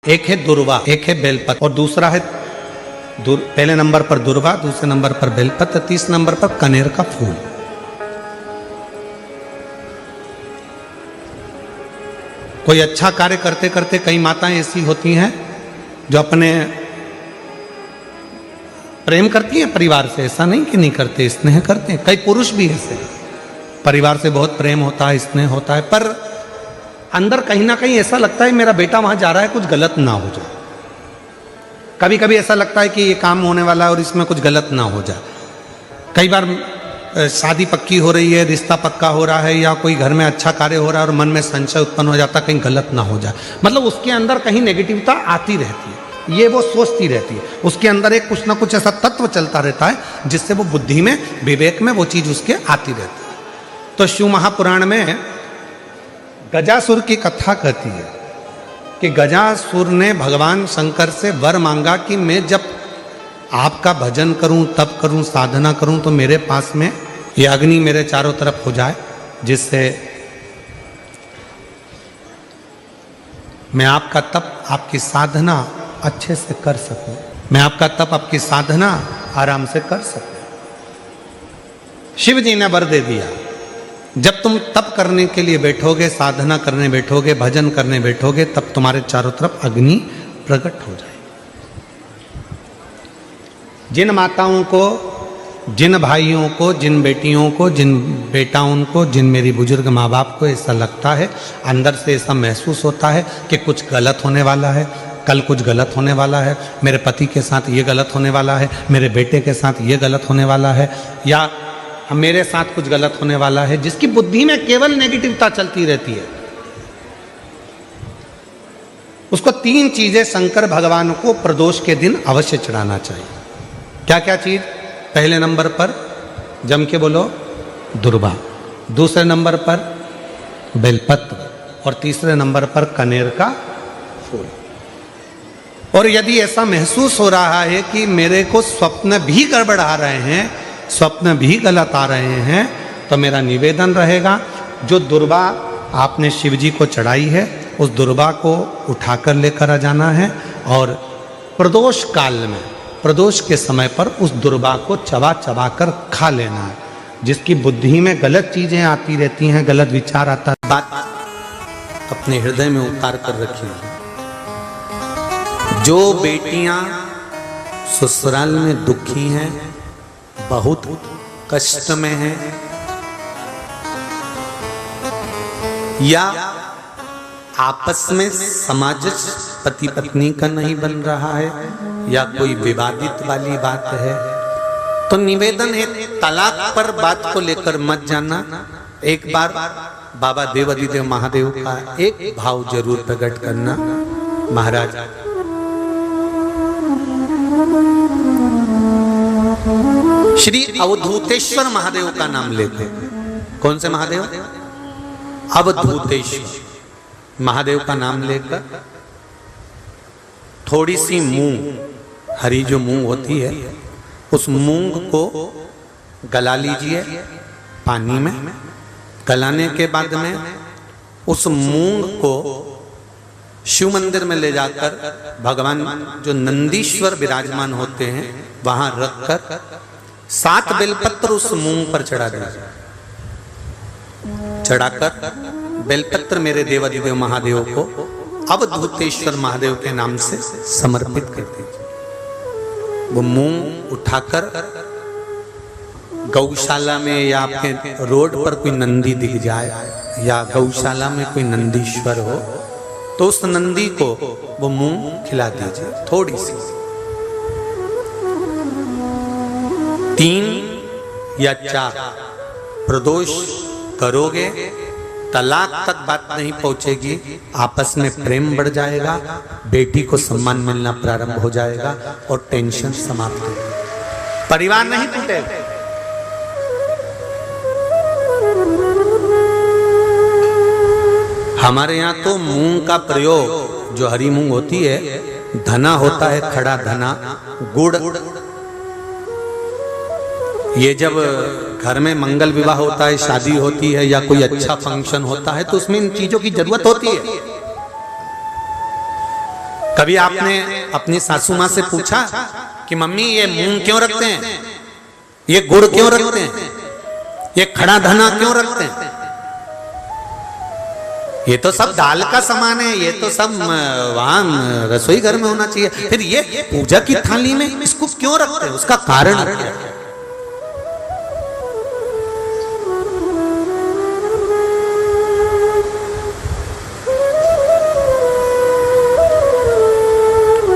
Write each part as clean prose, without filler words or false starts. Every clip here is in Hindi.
एक है दुर्वा, एक है बेलपत्र और दूसरा है पहले नंबर पर दुर्वा, दूसरे नंबर पर बेलपत्र, तीसरे नंबर पर कनेर का फूल। कोई अच्छा कार्य करते करते कई माताएं ऐसी होती हैं जो अपने प्रेम करती हैं परिवार से, ऐसा नहीं कि नहीं करते, स्नेह करते हैं। कई पुरुष भी ऐसे परिवार से बहुत प्रेम होता है, स्नेह होता है, पर अंदर कहीं ना कहीं ऐसा लगता है मेरा बेटा वहां जा रहा है, कुछ गलत ना हो जाए। कभी कभी ऐसा लगता है कि ये काम होने वाला है और इसमें कुछ गलत ना हो जाए। कई बार शादी पक्की हो रही है, रिश्ता पक्का हो रहा है, या कोई घर में अच्छा कार्य हो रहा है और मन में संशय उत्पन्न हो जाता, कहीं गलत ना हो जाए। मतलब उसके अंदर कहीं नेगेटिविटी आती रहती है, ये वो सोचती रहती है, उसके अंदर एक कुछ ना कुछ ऐसा तत्व चलता रहता है जिससे वो बुद्धि में, विवेक में वो चीज उसके आती रहती है। तो शिव महापुराण में गजासुर की कथा कहती है कि गजासुर ने भगवान शंकर से वर मांगा कि मैं जब आपका भजन करूं, तप करूं, साधना करूं, तो मेरे पास में ये अग्नि मेरे चारों तरफ हो जाए, जिससे मैं आपका तप, आपकी साधना अच्छे से कर सकूं, मैं आपका तप, आपकी साधना आराम से कर सकूं। शिव जी ने वर दे दिया, जब तुम तप करने के लिए बैठोगे, साधना करने बैठोगे, भजन करने बैठोगे, तब तुम्हारे चारों तरफ अग्नि प्रकट हो जाए। जिन माताओं को, जिन भाइयों को, जिन बेटियों को, जिन बेटाओं को, जिन मेरी बुजुर्ग माँ बाप को ऐसा लगता है, अंदर से ऐसा महसूस होता है कि कुछ गलत होने वाला है, कल कुछ गलत होने वाला है, मेरे पति के साथ ये गलत होने वाला है, मेरे बेटे के साथ ये गलत होने वाला है, या मेरे साथ कुछ गलत होने वाला है, जिसकी बुद्धि में केवल नेगेटिविटी चलती रहती है, उसको 3 चीजें शंकर भगवान को प्रदोष के दिन अवश्य चढ़ाना चाहिए। क्या क्या चीज? पहले नंबर पर जम के बोलो दुर्वा, दूसरे नंबर पर बेलपत्र और तीसरे नंबर पर कनेर का फूल। और यदि ऐसा महसूस हो रहा है कि मेरे को स्वप्न भी गड़बड़ा रहे हैं, स्वप्न भी गलत आ रहे हैं, तो मेरा निवेदन रहेगा, जो दुर्वा आपने शिव जी को चढ़ाई है, उस दुर्वा को उठाकर लेकर आ जाना है और प्रदोष काल में, प्रदोष के समय पर उस दुर्वा को चबा चबा कर खा लेना है। जिसकी बुद्धि में गलत चीजें आती रहती हैं, गलत विचार आता है, बात अपने हृदय में उतार कर रखिए। जो बेटियां ससुराल में दुखी हैं, बहुत कष्ट में हैं, या आपस में सामंजस्य पति पत्नी का नहीं बन रहा है, या कोई विवादित वाली बात है, तो निवेदन है तलाक पर बात को लेकर मत जाना। एक बार बाबा देवाधिदेव महादेव का एक भाव जरूर प्रकट करना, महाराज श्री अवधूतेश्वर महादेव का नाम लेते। कौन से महादेव? अवधूतेश्वर महादेव का नाम लेकर थोड़ी सी मूंग, हरी जो मूंग होती है, उस मूंग को गला लीजिए पानी में। गलाने के बाद में उस मूंग को शिव मंदिर में ले जाकर भगवान जो नंदीश्वर विराजमान होते हैं वहां रखकर 7 बेलपत्र उस मूंग पर चढ़ा दीजिए। चढ़ाकर बेलपत्र मेरे देवाधिदेव महादेव को अवधूतेश्वर महादेव के नाम से समर्पित कर दीजिए। वो मूंग उठाकर गौशाला में, या आपके रोड पर कोई नंदी दिख जाए, या गौशाला में कोई नंदीश्वर हो, तो उस नंदी को वो मूंग खिला दीजिए थोड़ी सी। 3 या 4 प्रदोष करोगे, तलाक तक बात नहीं पहुंचेगी, आपस में प्रेम बढ़ जाएगा, बेटी को सम्मान मिलना प्रारंभ हो जाएगा और टेंशन समाप्त हो जाएगी, परिवार नहीं टूटेगा। हमारे यहाँ तो मूंग का प्रयोग, जो हरी मूंग होती है, धना होता है, खड़ा धना, गुड़, ये जब घर में मंगल विवाह होता है, शादी होती है, या कोई अच्छा फंक्शन होता है, तो उसमें इन चीजों की जरूरत होती है। कभी आपने अपनी सासू माँ से पूछा कि मम्मी ये मूंग क्यों रखते हैं, ये गुड़ क्यों रखते हैं, ये खड़ा धना क्यों रखते हैं? ये तो सब दाल का सामान है, ये तो सब वहां रसोई घर में होना चाहिए। फिर ये पूजा की थाली में इसको क्यों रखते हैं, उसका कारण क्या है?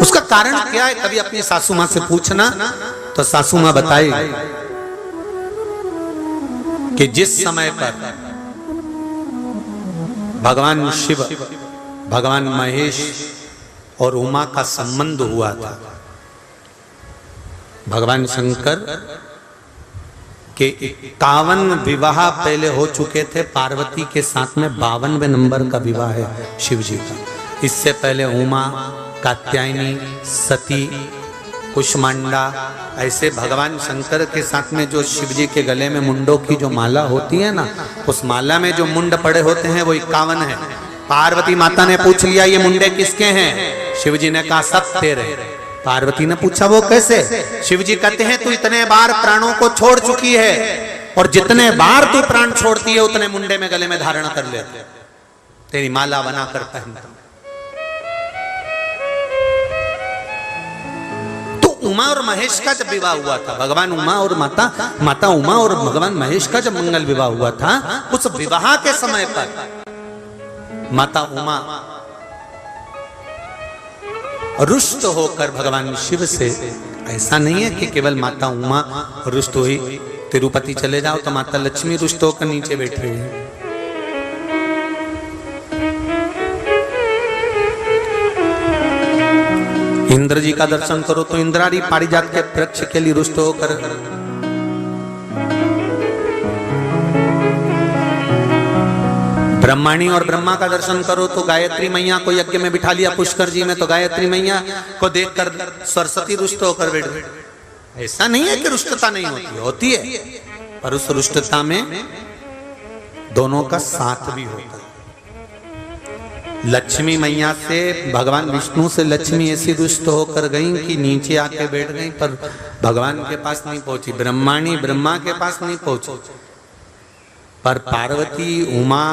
उसका कारण क्या है? कभी अपनी सासू माँ से पूछना तो सासू माँ बताएगी कि जिस समय पर भगवान शिव, भगवान महेश और उमा का संबंध हुआ था, भगवान शंकर के 51 विवाह पहले हो चुके थे। पार्वती के साथ में 52वें नंबर का विवाह है शिव जी का। इससे पहले उमा, कात्यायनी, सती, कुष्मांडा, ऐसे भगवान शंकर के साथ में जो शिव जी के गले में मुंडों की जो माला होती है ना, उस माला में जो मुंड पड़े होते हैं वो 51 है। पार्वती माता ने पूछ लिया ये मुंडे किसके हैं? शिव जी ने कहा सब तेरे। पार्वती ने पूछा वो कैसे? शिव जी कहते हैं तू इतने बार प्राणों को छोड़ चुकी है और जितने बार तू प्राण छोड़ती है उतने मुंडे में गले में धारण कर लेते, तेरी माला बनाकर पहनता। उमा और महेश का जब विवाह हुआ था, भगवान उमा और माता उमा और भगवान महेश का जब मंगल विवाह हुआ था, उस विवाह के समय पर माता उमा रुष्ट होकर भगवान शिव से, ऐसा नहीं है कि केवल माता उमा रुष्ट हुई, तिरुपति चले जाओ तो माता लक्ष्मी रुष्ट होकर नीचे बैठी हुई है। इंद्र जी का दर्शन करो तो इंद्रारी पारिजात के वृक्ष के लिए रुष्ट होकर, ब्रह्माणी और ब्रह्मा का दर्शन करो तो गायत्री मैया को यज्ञ में बिठा लिया पुष्कर जी में, तो गायत्री मैया को देखकर सरस्वती रुष्ट होकर बैठ गई। ऐसा नहीं है कि रुष्टता नहीं होती, होती है, पर उस रुष्टता में दोनों का साथ भी होता है। लक्ष्मी मैया से, भगवान विष्णु से लक्ष्मी ऐसी रुष्ट होकर गई कि नीचे आके बैठ गई, पर भगवान के पास नहीं पहुंची। ब्रह्माणी ब्रह्मा के पास नहीं पहुंची, पर पार्वती, उमा,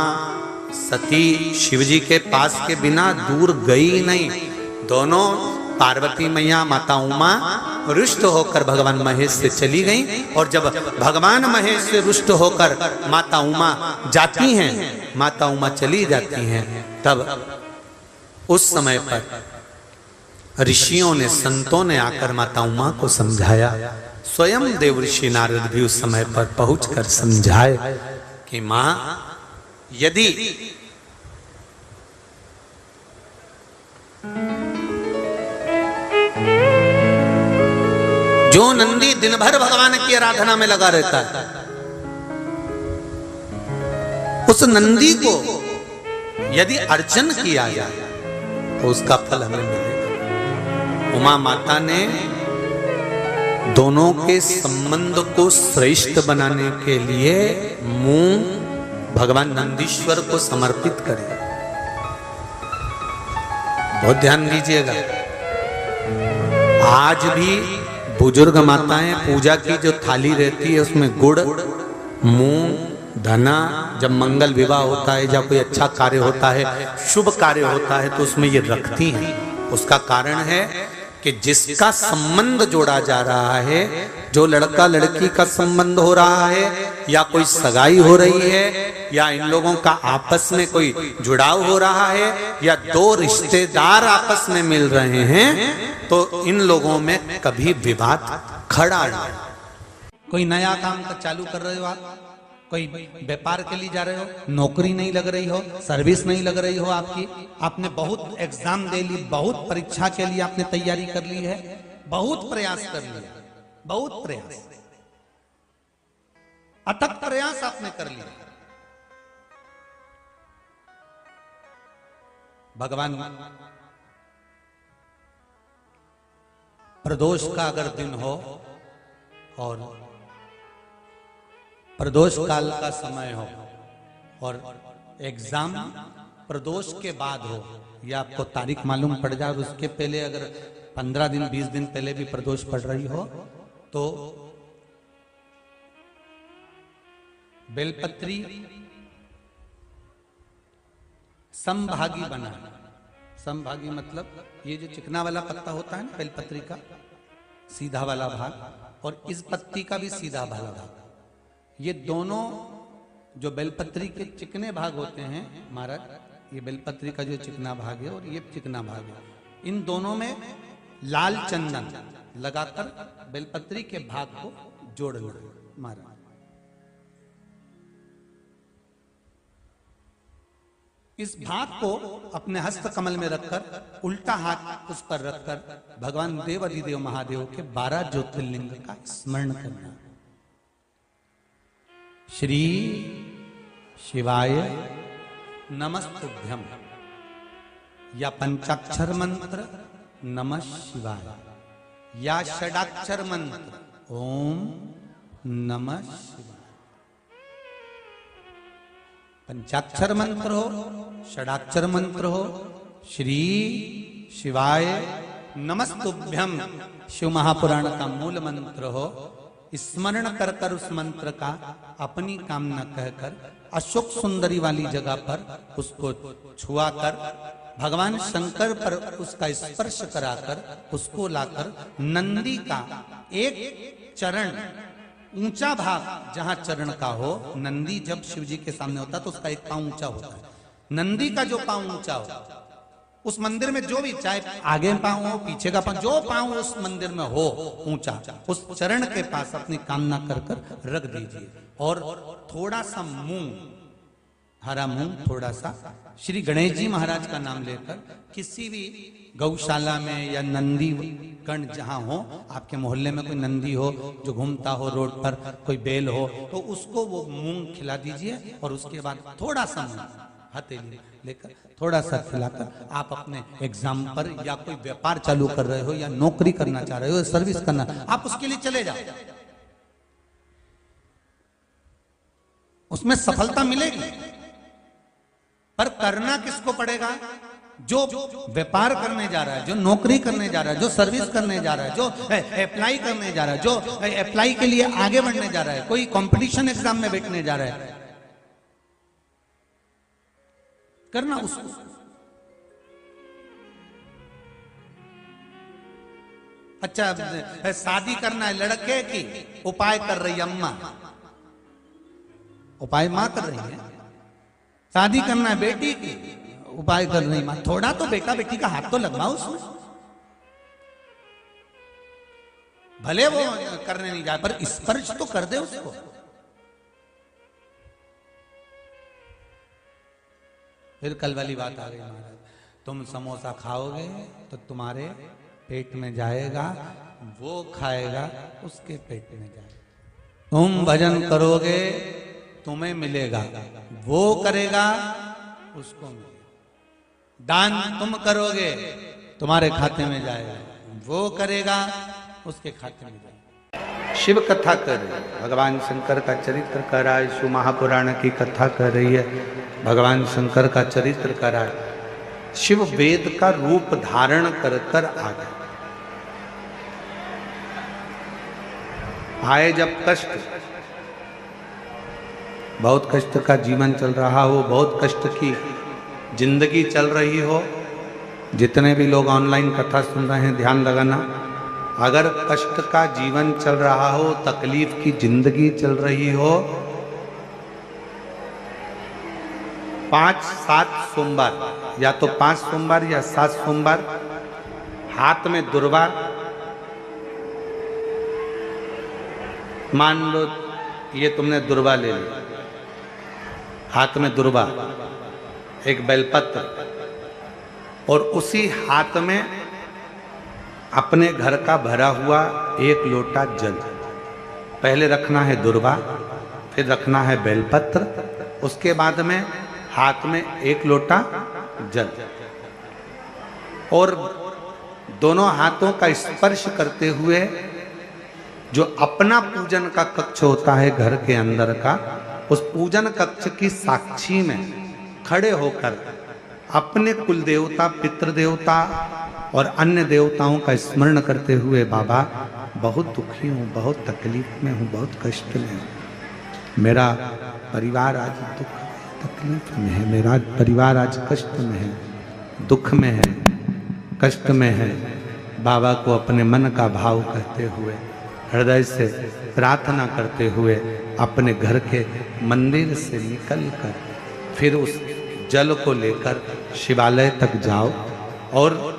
सती शिवजी के पास के बिना दूर गई नहीं। दोनों, पार्वती मैया, माता उमा रुष्ट होकर भगवान महेश से चली गई, और जब भगवान महेश से रुष्ट होकर माता उमा जाती हैं, माता उमा चली जाती हैं, तब उस समय पर ऋषियों ने, संतों ने आकर माता उमा को समझाया। स्वयं देवऋषि नारद भी उस समय पर पहुंचकर समझाए कि मां, यदि जो नंदी दिन भर भगवान की आराधना में लगा रहता है, उस नंदी को यदि अर्चन किया जाए तो उसका फल हमें मिलेगा। उमा माता ने दोनों के संबंध को श्रेष्ठ बनाने के लिए मुंह भगवान नंदीश्वर को समर्पित करे। बहुत ध्यान दीजिएगा, आज भी बुजुर्ग माताएं पूजा की जो थाली रहती है उसमें गुड़, मूंग, धना, जब मंगल विवाह होता है या कोई अच्छा कार्य होता है, शुभ कार्य होता है, तो उसमें ये रखती हैं। उसका कारण है कि जिसका संबंध जोड़ा जा रहा है, जो लड़का लड़की का संबंध हो रहा है, या कोई सगाई हो रही है, या इन लोगों का आपस में कोई जुड़ाव हो रहा है, या दो रिश्तेदार आपस में मिल रहे हैं, तो इन लोगों में कभी विवाद खड़ा नहीं। कोई नया काम का चालू कर रहे हो आप, कोई व्यापार के लिए जा रहे हो, नौकरी नहीं लग रही हो, सर्विस नहीं लग रही हो आपकी, आपने बहुत एग्जाम दे ली, बहुत परीक्षा के लिए आपने तैयारी कर ली है, बहुत प्रयास कर लिया, बहुत प्रयास, अथक प्रयास आपने कर लिया, भगवान प्रदोष का अगर दिन हो और प्रदोष काल का समय हो और एग्जाम प्रदोष के बाद हो, या आपको तारीख मालूम पड़ जाए और उसके पहले अगर 15 दिन 20 दिन पहले भी प्रदोष पड़ रही हो तो बेलपत्री समभागी बना। समभागी मतलब ये जो चिकना वाला पत्ता होता है ना बेलपत्री का, सीधा वाला भाग, और इस पत्ती का भी सीधा वाला भाग, ये दोनों जो बेलपत्री के चिकने भाग होते हैं महाराज, ये बेलपत्री का जो चिकना भाग है और ये चिकना भाग है, इन दोनों में लाल चंदन लगाकर बेलपत्री के भाग को जोड़ना महाराज। इस भाग को अपने हस्त कमल में रखकर उल्टा हाथ उस पर रखकर भगवान देवाधिदेव महादेव के 12 ज्योतिर्लिंग का स्मरण करना। श्री शिवाय नमस्तुभ्यम, या पंचाक्षर मंत्र नमः शिवाय, या षडाक्षर मंत्र ओम नमः शिवाय। पंचाक्षर मंत्र हो, षडाक्षर मंत्र हो, श्री शिवाय नमस्तुभ्यम शिव महापुराण का मूल मंत्र हो, स्मरण कर कर उस मंत्र का अपनी कामना कहकर अशोक सुंदरी वाली जगह पर उसको छुआ कर भगवान शंकर पर उसका स्पर्श कराकर उसको लाकर नंदी का एक चरण ऊंचा भाग जहां चरण का हो, नंदी जब शिव जी के सामने होता है तो उसका एक पांव ऊंचा होता है, नंदी का जो पांव ऊंचा हो उस मंदिर में जो भी, चाहे आगे पांव हो पीछे का पांव, जो पांव उस मंदिर में हो ऊंचा, उस चरण के पास अपनी कामना कर कर रख दीजिए और थोड़ा सा मूंग, हरा मूंग थोड़ा सा, श्री गणेश जी महाराज का नाम लेकर किसी भी गौशाला में या नंदी गण जहां हो, आपके मोहल्ले में कोई नंदी हो जो घूमता हो रोड पर, कोई बैल हो, तो उसको वो मूंग खिला दीजिए और उसके बाद थोड़ा सा मूंग हथेली लेकर थोड़ा सा खिलाकर आप अपने एग्जाम पर या कोई व्यापार चालू कर रहे हो या नौकरी करना चाह रहे हो, सर्विस करना, आप उसके लिए चले जाओ, उसमें सफलता मिलेगी। पर करना किसको पड़ेगा? जो व्यापार करने जा रहा है, जो नौकरी करने जा रहा है, जो सर्विस करने जा रहा है, जो अप्लाई करने जा रहा है, जो अप्लाई के लिए आगे बढ़ने जा रहा है, कोई कंपटीशन एग्जाम में बैठने जा रहा है, करना उसको। अच्छा, शादी करना है लड़के की, उपाय कर रही अम्मा, उपाय मां कर रही है। शादी करना है बेटी की, उपाय कर रही मां। थोड़ा तो बेटा बेटी का हाथ तो लगवाओ उसमें, भले वो करने नहीं जाए पर स्पर्श तो कर दे उसको। फिर कल वाली बात आ गई महाराज, तुम समोसा खाओगे तो तुम्हारे पेट में जाएगा, वो खाएगा उसके पेट में जाएगा। तुम भजन करोगे तुम्हें मिलेगा, वो करेगा उसको मिलेगा। दान तुम करोगे तुम्हारे खाते में जाएगा, वो करेगा उसके खाते में जाएगा। शिव कथा कर रही है, भगवान शंकर का चरित्र कर रहा है, शिव महापुराण की कथा कर रही है, भगवान शंकर का चरित्र कर रहा है। शिव वेद का रूप धारण कर कर आ गए। आए जब कष्ट, बहुत कष्ट का जीवन चल रहा हो, बहुत कष्ट की जिंदगी चल रही हो, जितने भी लोग ऑनलाइन कथा सुन रहे हैं ध्यान लगाना, अगर कष्ट का जीवन चल रहा हो, तकलीफ की जिंदगी चल रही हो, 5-7 सोमवार, या तो 5 सोमवार या 7 सोमवार, हाथ में दुर्वा, मान लो ये तुमने दुर्वा ले ली, हाथ में दुर्वा, एक बेलपत्र, और उसी हाथ में अपने घर का भरा हुआ 1 लोटा जल। पहले रखना है दुर्वा, फिर रखना है बेलपत्र, उसके बाद में हाथ में 1 लोटा जल, और दोनों हाथों का स्पर्श करते हुए जो अपना पूजन का कक्ष होता है घर के अंदर का, उस पूजन कक्ष की साक्षी में खड़े होकर अपने कुल देवता, पितृ देवता और अन्य देवताओं का स्मरण करते हुए, बाबा बहुत दुखी हूँ, बहुत तकलीफ में हूँ, बहुत कष्ट में हूँ, मेरा परिवार आज दुख तकलीफ में है, मेरा परिवार आज कष्ट में है, दुख में है, कष्ट में है। बाबा को अपने मन का भाव कहते हुए, हृदय से प्रार्थना करते हुए अपने घर के मंदिर से निकलकर फिर उस जल को लेकर शिवालय तक जाओ और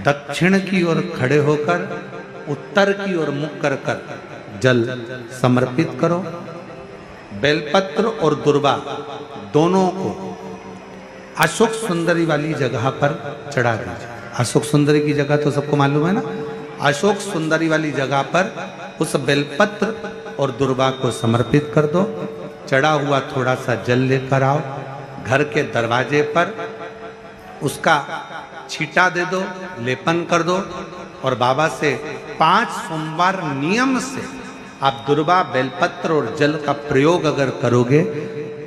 दक्षिण की ओर खड़े होकर उत्तर की ओर मुख कर कर जल समर्पित करो। बेलपत्र और दुर्वा दोनों को अशोक सुंदरी वाली जगह पर चढ़ा दीजिए। अशोक सुंदरी की जगह तो सबको मालूम है ना। अशोक सुंदरी वाली जगह पर उस बेलपत्र और दुर्वा को समर्पित कर दो। चढ़ा हुआ थोड़ा सा जल लेकर आओ, घर के दरवाजे पर उसका छींटा दे दो, लेपन कर दो और बाबा से 5 सोमवार नियम से आप दुर्वा, बेलपत्र और जल का प्रयोग अगर करोगे,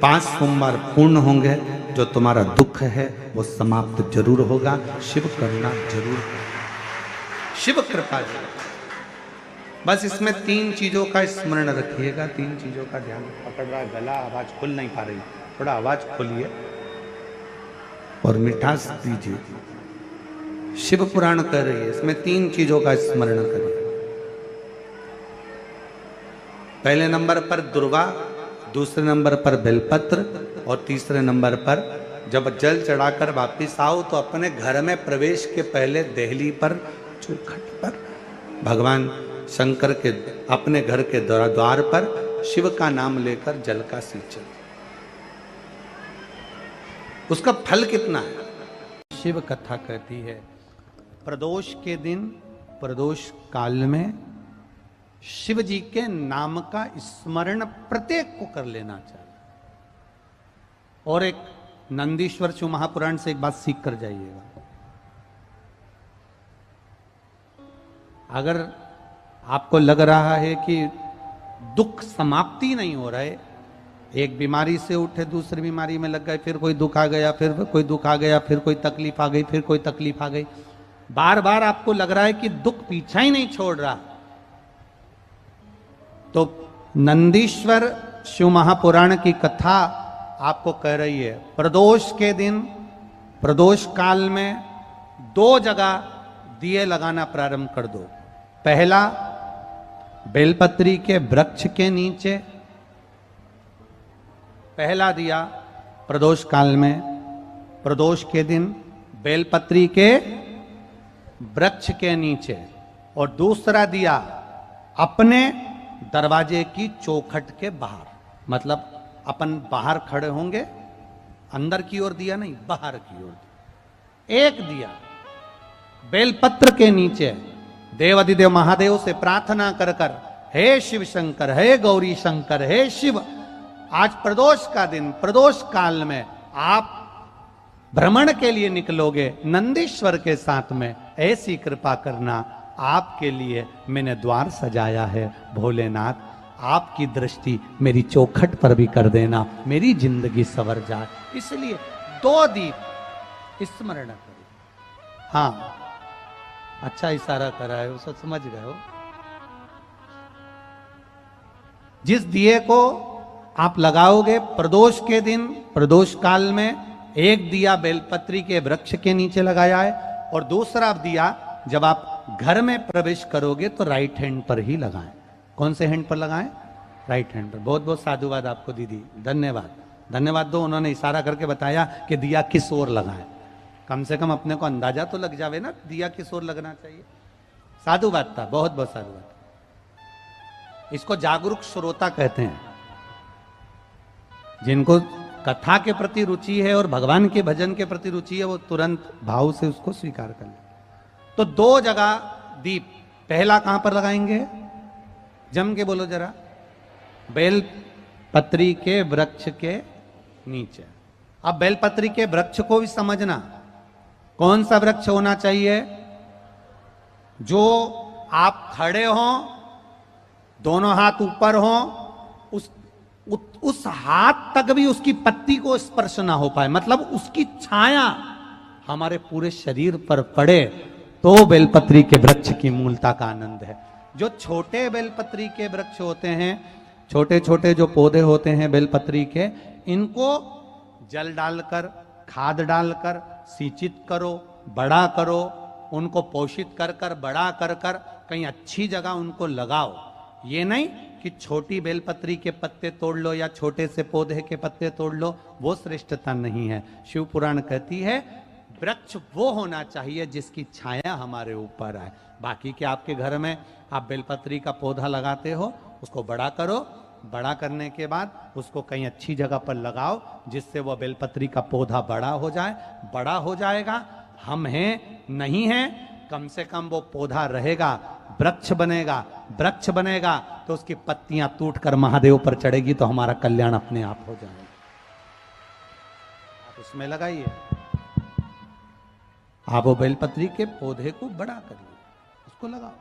5 सोमवार पूर्ण होंगे। जो तुम्हारा दुख है वो समाप्त जरूर होगा। शिव करुणा जरूर, शिव कृपा जरूर। बस इसमें 3 चीजों का स्मरण रखिएगा, 3 चीजों का ध्यान। पकड़ रहा गला, आवाज खुल नहीं पा रही, थोड़ा आवाज खोलिए और मिठास दीजिए। शिव पुराण कर रही है, इसमें 3 चीजों का स्मरण करिए। पहले नंबर पर दुर्वा, दूसरे नंबर पर बेलपत्र और तीसरे नंबर पर जब जल चढ़ाकर वापिस आओ तो अपने घर में प्रवेश के पहले देहली पर, चौखट पर भगवान शंकर के अपने घर के द्वार पर शिव का नाम लेकर जल का सिंचन। उसका फल कितना है? शिव कथा कहती है प्रदोष के दिन, प्रदोष काल में शिव जी के नाम का स्मरण प्रत्येक को कर लेना चाहिए। और एक नंदीश्वर शिव महापुराण से एक बात सीख कर जाइएगा। अगर आपको लग रहा है कि दुख समाप्ति नहीं हो रहा है, एक बीमारी से उठे दूसरी बीमारी में लग गए, फिर कोई दुख आ गया, फिर कोई दुख आ गया, फिर कोई तकलीफ आ गई, फिर कोई तकलीफ आ गई, बार बार आपको लग रहा है कि दुख पीछा ही नहीं छोड़ रहा, तो नंदीश्वर शिव महापुराण की कथा आपको कह रही है प्रदोष के दिन, प्रदोष काल में 2 जगह दिए लगाना प्रारंभ कर दो। पहला बेलपत्री के वृक्ष के नीचे, पहला दिया प्रदोष काल में, प्रदोष के दिन बेलपत्री के वृक्ष के नीचे, और दूसरा दिया अपने दरवाजे की चौखट के बाहर। मतलब अपन बाहर खड़े होंगे, अंदर की ओर दिया नहीं, बाहर की ओर। एक दिया बेलपत्र के नीचे देवाधिदेव महादेव से प्रार्थना कर कर, हे शिव शंकर, हे गौरी शंकर, हे शिव, आज प्रदोष का दिन, प्रदोष काल में आप भ्रमण के लिए निकलोगे नंदीश्वर के साथ में, ऐसी कृपा करना, आपके लिए मैंने द्वार सजाया है भोलेनाथ, आपकी दृष्टि मेरी चौखट पर भी कर देना, मेरी जिंदगी संवर जाए। इसलिए 2 दीप स्मरण करो। हाँ, अच्छा इशारा करा है, उसे समझ गए हो। जिस दिए को आप लगाओगे प्रदोष के दिन, प्रदोष काल में, एक दिया बेलपत्री के वृक्ष के नीचे लगाया है और दूसरा दिया जब आप घर में प्रवेश करोगे तो राइट हैंड पर ही लगाएं। कौन से हैंड पर लगाएं? राइट हैंड पर। बहुत बहुत साधुवाद आपको दीदी, धन्यवाद, धन्यवाद दो। उन्होंने इशारा करके बताया कि दिया किस ओर लगाएं। कम से कम अपने को अंदाजा तो लग जावे ना दिया किस ओर लगना चाहिए। साधुवाद था, बहुत बहुत साधुवाद। इसको जागरूक श्रोता कहते हैं, जिनको कथा के प्रति रुचि है और भगवान के भजन के प्रति रुचि है, वो तुरंत भाव से उसको स्वीकार कर ले। तो 2 जगह दीप, पहला कहां पर लगाएंगे? जम के बोलो जरा। बेलपत्री के वृक्ष के नीचे। अब बेलपत्री के वृक्ष को भी समझना, कौन सा वृक्ष होना चाहिए? जो आप खड़े हो, दोनों हाथ ऊपर हो, उस हाथ तक भी उसकी पत्ती को स्पर्श ना हो पाए, मतलब उसकी छाया हमारे पूरे शरीर पर पड़े, तो बेलपत्री के वृक्ष की मूलता का आनंद है। जो छोटे बेलपत्री के वृक्ष होते हैं, छोटे छोटे जो पौधे होते हैं बेलपत्री के, इनको जल डालकर, खाद डालकर सिंचित करो, बड़ा करो, उनको पोषित कर कर बड़ा कर कर कहीं अच्छी जगह उनको लगाओ। ये नहीं कि छोटी बेलपत्री के पत्ते तोड़ लो या छोटे से पौधे के पत्ते तोड़ लो, वो श्रेष्ठता नहीं है। शिव पुराण कहती है वृक्ष वो होना चाहिए जिसकी छाया हमारे ऊपर आए। बाकी के आपके घर में आप बेलपत्री का पौधा लगाते हो, उसको बड़ा करो, बड़ा करने के बाद उसको कहीं अच्छी जगह पर लगाओ जिससे वह बेलपत्री का पौधा बड़ा हो जाए। बड़ा हो जाएगा, हम हैं नहीं हैं, कम से कम वो पौधा रहेगा, वृक्ष बनेगा। वृक्ष बनेगा तो उसकी पत्तियां टूटकर महादेव पर चढ़ेगी, तो हमारा कल्याण अपने आप हो जाएगा। आप उसमें लगाइए, आप वो बेलपत्री के पौधे को बड़ा करिए, उसको लगाओ,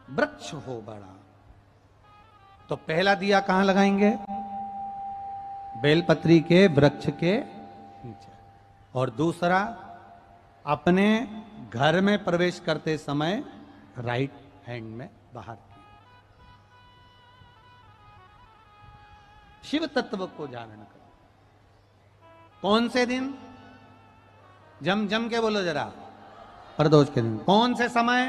वृक्ष हो बड़ा। तो पहला दिया कहां लगाएंगे? बेलपत्री के वृक्ष के नीचे। और दूसरा, अपने घर में प्रवेश करते समय राइट हैंड में बाहर की। शिव तत्व को धारण करो। कौन से दिन? जम जम के बोलो जरा। प्रदोष के दिन। कौन से समय?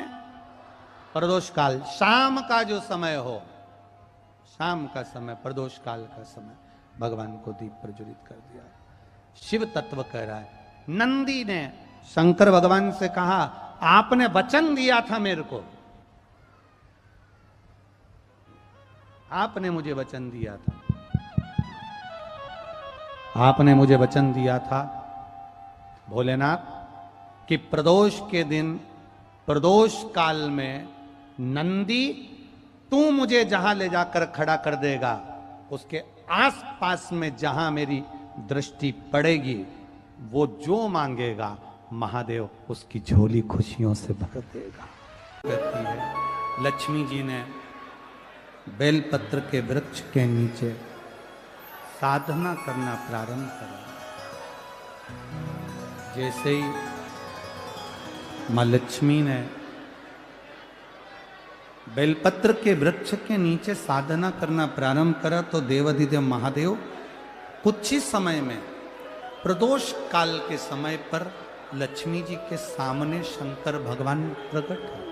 प्रदोष काल, शाम का जो समय हो, शाम का समय, प्रदोष काल का समय भगवान को दीप प्रज्वलित कर दिया। शिव तत्व कह रहा है। नंदी ने शंकर भगवान से कहा, आपने वचन दिया था मेरे को, आपने मुझे वचन दिया था, आपने मुझे वचन दिया था भोलेनाथ कि प्रदोष के दिन, प्रदोष काल में नंदी तू मुझे जहां ले जाकर खड़ा कर देगा, उसके आसपास में जहां मेरी दृष्टि पड़ेगी, वो जो मांगेगा महादेव उसकी झोली खुशियों से भर देगा। कहती है लक्ष्मी जी ने बेलपत्र के वृक्ष के नीचे साधना करना प्रारंभ करा। जैसे ही मां लक्ष्मी ने बेलपत्र के वृक्ष के नीचे साधना करना प्रारंभ करा, तो देवाधिदेव महादेव कुछ ही समय में, प्रदोष काल के समय पर लक्ष्मी जी के सामने शंकर भगवान प्रकट हुए।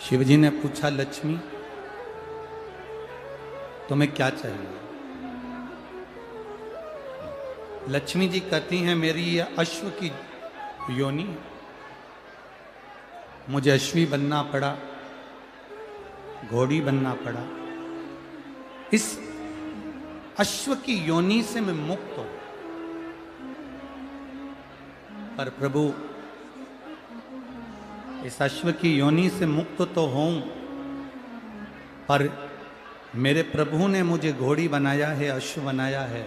शिव जी ने पूछा, लक्ष्मी तुम्हें क्या चाहिए? लक्ष्मी जी कहती हैं, मेरी ये अश्व की योनि, मुझे अश्वी बनना पड़ा, घोड़ी बनना पड़ा, इस अश्व की योनि से मैं मुक्त हूं। पर प्रभु, इस अश्व की योनि से मुक्त तो हूं, पर मेरे प्रभु ने मुझे घोड़ी बनाया है, अश्व बनाया है।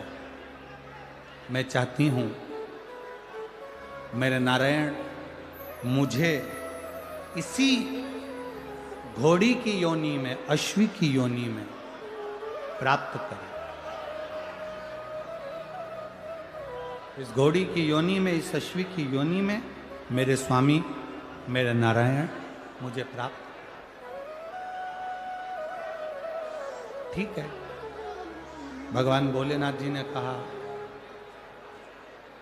मैं चाहती हूं मेरे नारायण मुझे इसी घोड़ी की योनि में, अश्वी की योनि में प्राप्त करें। इस घोड़ी की योनि में, इस अश्वी की योनि में मेरे स्वामी, मेरे नारायण मुझे प्राप्त। ठीक है, भगवान भोलेनाथ जी ने कहा,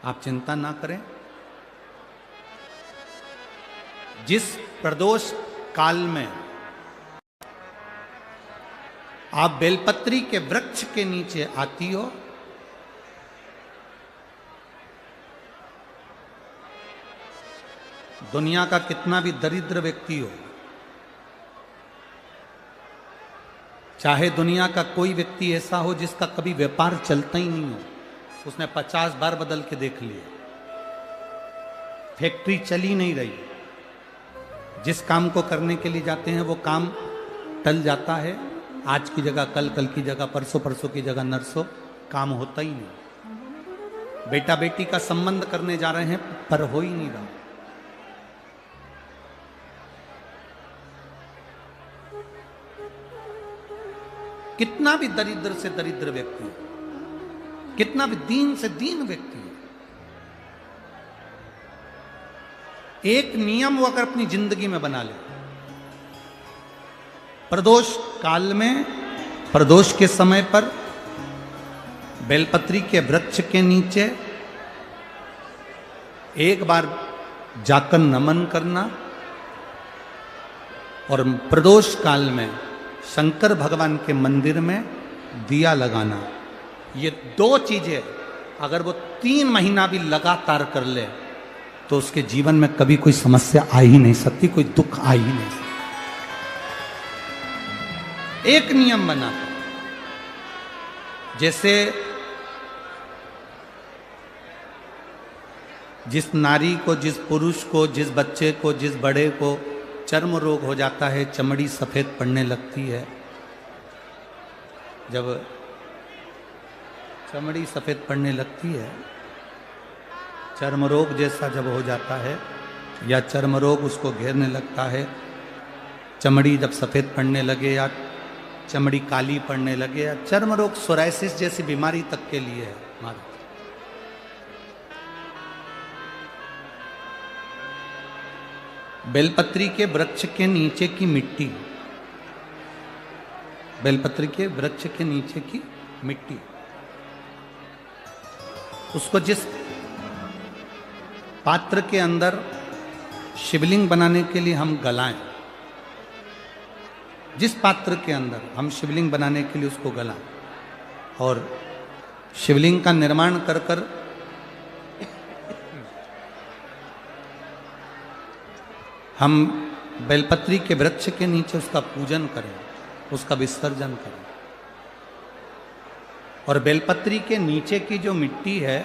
आप चिंता ना करें, जिस प्रदोष काल में आप बेलपत्री के वृक्ष के नीचे आती हो, दुनिया का कितना भी दरिद्र व्यक्ति हो, चाहे दुनिया का कोई व्यक्ति ऐसा हो जिसका कभी व्यापार चलता ही नहीं हो, उसने 50 बार बदल के देख लिया, फैक्ट्री चली नहीं रही, जिस काम को करने के लिए जाते हैं वो काम टल जाता है, आज की जगह कल, कल की जगह परसों, परसों की जगह नरसों, काम होता ही नहीं। बेटा बेटी का संबंध करने जा रहे हैं पर हो ही नहीं रहा। कितना भी दरिद्र से दरिद्र व्यक्ति हो, कितना भी दीन से दीन व्यक्ति हो, एक नियम वो अगर अपनी जिंदगी में बना ले, प्रदोष काल में, प्रदोष के समय पर बेलपत्री के वृक्ष के नीचे एक बार जाकर नमन करना और प्रदोष काल में शंकर भगवान के मंदिर में दिया लगाना, ये दो चीजें अगर वो 3 महीना भी लगातार कर ले तो उसके जीवन में कभी कोई समस्या आ ही नहीं सकती, कोई दुख आ ही नहीं सकता। एक नियम बना, जैसे जिस नारी को, जिस पुरुष को, जिस बच्चे को, जिस बड़े को चर्म रोग हो जाता है, चमड़ी सफेद पड़ने लगती है, जब चमड़ी सफेद पड़ने लगती है, चर्म रोग जैसा जब हो जाता है या चर्म रोग उसको घेरने लगता है, चमड़ी जब सफेद पड़ने लगे या चमड़ी काली पड़ने लगे या चर्म रोग सोराइसिस जैसी बीमारी तक के लिए है हमारे। बेलपत्री के वृक्ष के नीचे की मिट्टी, बेलपत्री के वृक्ष के नीचे की मिट्टी, उसको जिस पात्र के अंदर शिवलिंग बनाने के लिए हम गलाएं, जिस पात्र के अंदर हम शिवलिंग बनाने के लिए उसको गलाएं और शिवलिंग का निर्माण कर कर हम बेलपत्री के वृक्ष के नीचे उसका पूजन करें, उसका विसर्जन करें। और बेलपत्री के नीचे की जो मिट्टी है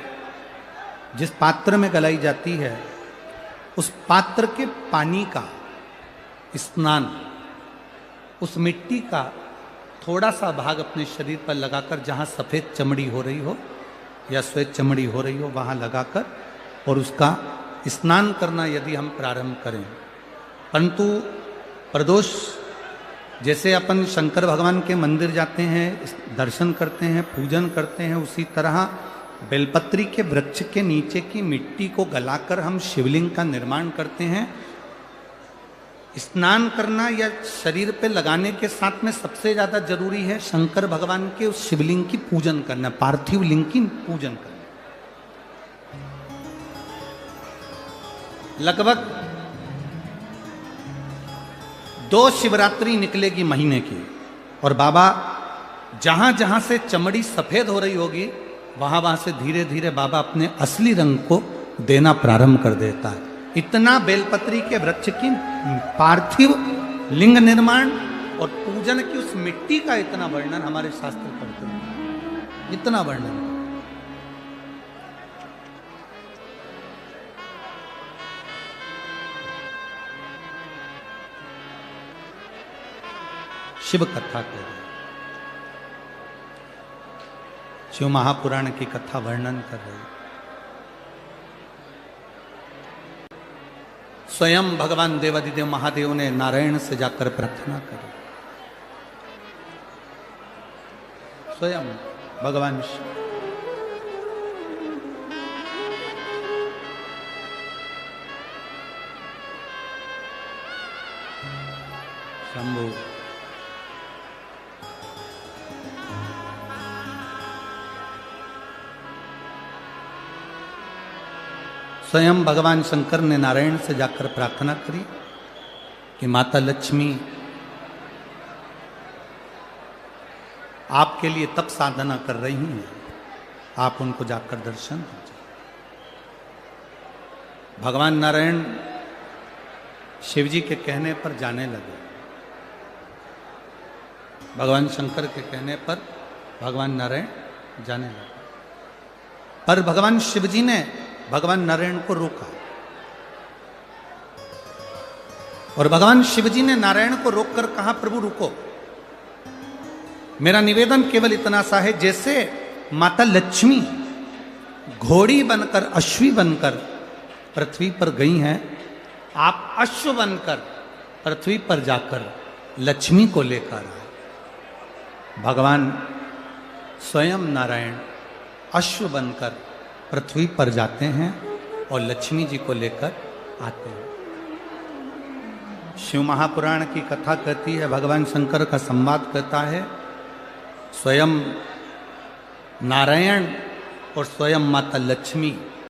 जिस पात्र में गलाई जाती है, उस पात्र के पानी का स्नान, उस मिट्टी का थोड़ा सा भाग अपने शरीर पर लगाकर, जहाँ सफ़ेद चमड़ी हो रही हो या श्वेत चमड़ी हो रही हो वहाँ लगाकर और उसका स्नान करना यदि हम प्रारंभ करें। परंतु प्रदोष जैसे अपन शंकर भगवान के मंदिर जाते हैं, दर्शन करते हैं, पूजन करते हैं, उसी तरह बेलपत्री के वृक्ष के नीचे की मिट्टी को गलाकर हम शिवलिंग का निर्माण करते हैं। स्नान करना या शरीर पे लगाने के साथ में सबसे ज्यादा जरूरी है शंकर भगवान के उस शिवलिंग की पूजन करना, पार्थिव लिंग की पूजन करना। लगभग 2 शिवरात्रि निकलेगी महीने की और बाबा जहां जहां से चमड़ी सफेद हो रही होगी वहां वहां से धीरे धीरे बाबा अपने असली रंग को देना प्रारंभ कर देता है। इतना बेलपत्री के वृक्ष की पार्थिव लिंग निर्माण और पूजन की उस मिट्टी का इतना वर्णन हमारे शास्त्र करते हैं, इतना वर्णन। शिव कथा कह रहे, शिव महापुराण की कथा वर्णन कर रहे। स्वयं भगवान देवादिदेव महादेव ने नारायण से जाकर प्रार्थना करी, स्वयं भगवान शंभु स्वयं भगवान शंकर ने नारायण से जाकर प्रार्थना करी कि माता लक्ष्मी आपके लिए तप साधना कर रही हैं, आप उनको जाकर दर्शन दीजिए। भगवान नारायण शिव जी के कहने पर जाने लगे, भगवान शंकर के कहने पर भगवान नारायण जाने लगे। पर भगवान शिव जी ने भगवान नारायण को रोका और भगवान शिव जी ने नारायण को रोककर कहा, प्रभु रुको, मेरा निवेदन केवल इतना सा है, जैसे माता लक्ष्मी घोड़ी बनकर, अश्वी बनकर पृथ्वी पर गई हैं, आप अश्व बनकर पृथ्वी पर जाकर लक्ष्मी को लेकर आए। भगवान स्वयं नारायण अश्व बनकर पृथ्वी पर जाते हैं और लक्ष्मी जी को लेकर आते हैं। शिव महापुराण की कथा कहती है, भगवान शंकर का संवाद कहता है, स्वयं नारायण और स्वयं माता लक्ष्मी